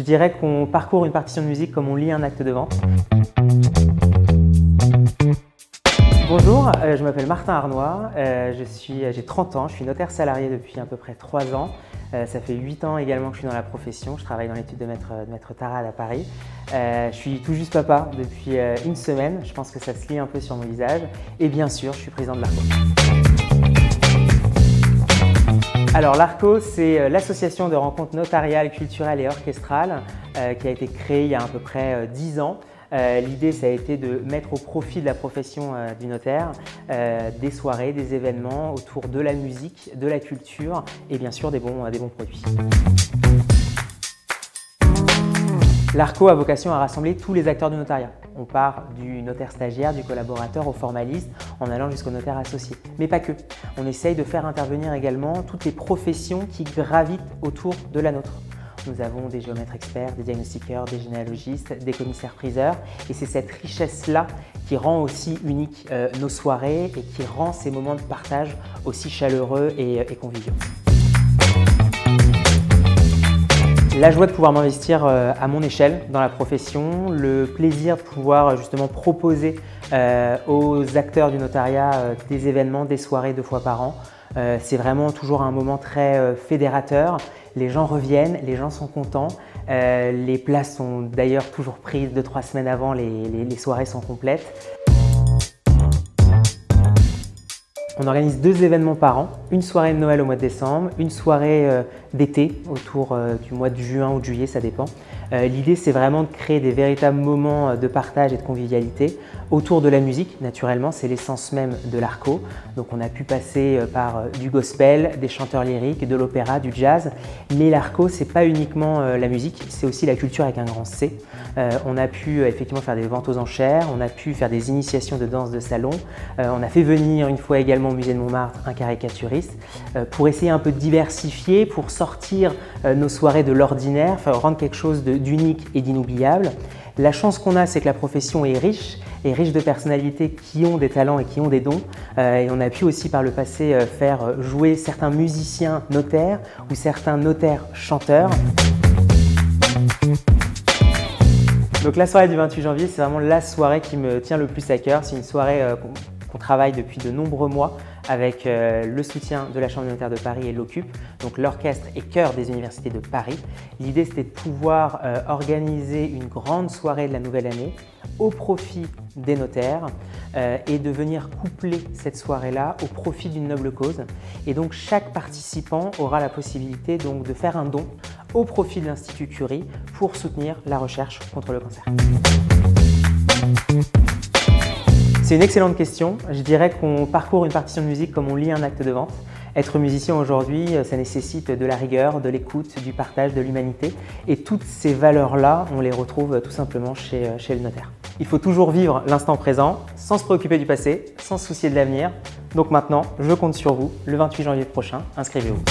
Je dirais qu'on parcourt une partition de musique comme on lit un acte de vente. Bonjour, je m'appelle Martin Arnois, j'ai 30 ans, je suis notaire salarié depuis à peu près 3 ans. Ça fait 8 ans également que je suis dans la profession, je travaille dans l'étude de maître Tarade à Paris. Je suis tout juste papa depuis une semaine, je pense que ça se lit un peu sur mon visage. Et bien sûr, je suis président de l'ARCO. Alors l'ARCO, c'est l'association de rencontres notariales, culturelles et orchestrales qui a été créée il y a à peu près 10 ans. L'idée, ça a été de mettre au profit de la profession du notaire des soirées, des événements autour de la musique, de la culture et bien sûr des bons produits. L'ARCO a vocation à rassembler tous les acteurs du notariat. On part du notaire stagiaire, du collaborateur au formaliste, en allant jusqu'au notaire associé. Mais pas que. On essaye de faire intervenir également toutes les professions qui gravitent autour de la nôtre. Nous avons des géomètres experts, des diagnostiqueurs, des généalogistes, des commissaires-priseurs. Et c'est cette richesse-là qui rend aussi unique nos soirées et qui rend ces moments de partage aussi chaleureux et conviviaux. La joie de pouvoir m'investir à mon échelle dans la profession, le plaisir de pouvoir justement proposer aux acteurs du notariat des événements, des soirées 2 fois par an. C'est vraiment toujours un moment très fédérateur. Les gens reviennent, les gens sont contents. Les places sont d'ailleurs toujours prises 2-3 semaines avant, les soirées sont complètes. On organise 2 événements par an, une soirée de Noël au mois de décembre, une soirée d'été autour du mois de juin ou de juillet, ça dépend. L'idée, c'est vraiment de créer des véritables moments de partage et de convivialité autour de la musique. Naturellement, c'est l'essence même de l'ARCO. Donc on a pu passer par du gospel, des chanteurs lyriques, de l'opéra, du jazz. Mais l'ARCO, c'est pas uniquement la musique, c'est aussi la culture avec un grand C. On a pu effectivement faire des ventes aux enchères, on a pu faire des initiations de danse de salon. On a fait venir une fois également au musée de Montmartre un caricaturiste pour essayer un peu de diversifier, pour sortir nos soirées de l'ordinaire, rendre quelque chose d'unique et d'inoubliable. La chance qu'on a, c'est que la profession est riche de personnalités qui ont des talents et qui ont des dons. Et on a pu aussi par le passé faire jouer certains musiciens notaires ou certains notaires chanteurs. Donc la soirée du 28 janvier, c'est vraiment la soirée qui me tient le plus à cœur. C'est une soirée qu'on travaille depuis de nombreux mois avec le soutien de la Chambre des notaires de Paris et l'OCUP, donc l'orchestre et chœur des universités de Paris. L'idée, c'était de pouvoir organiser une grande soirée de la nouvelle année au profit des notaires et de venir coupler cette soirée-là au profit d'une noble cause. Et donc chaque participant aura la possibilité donc, de faire un don au profit de l'Institut Curie pour soutenir la recherche contre le cancer. C'est une excellente question. Je dirais qu'on parcourt une partition de musique comme on lit un acte de vente. Être musicien aujourd'hui, ça nécessite de la rigueur, de l'écoute, du partage, de l'humanité. Et toutes ces valeurs-là, on les retrouve tout simplement chez le notaire. Il faut toujours vivre l'instant présent, sans se préoccuper du passé, sans se soucier de l'avenir. Donc maintenant, je compte sur vous, le 28 janvier prochain, inscrivez-vous.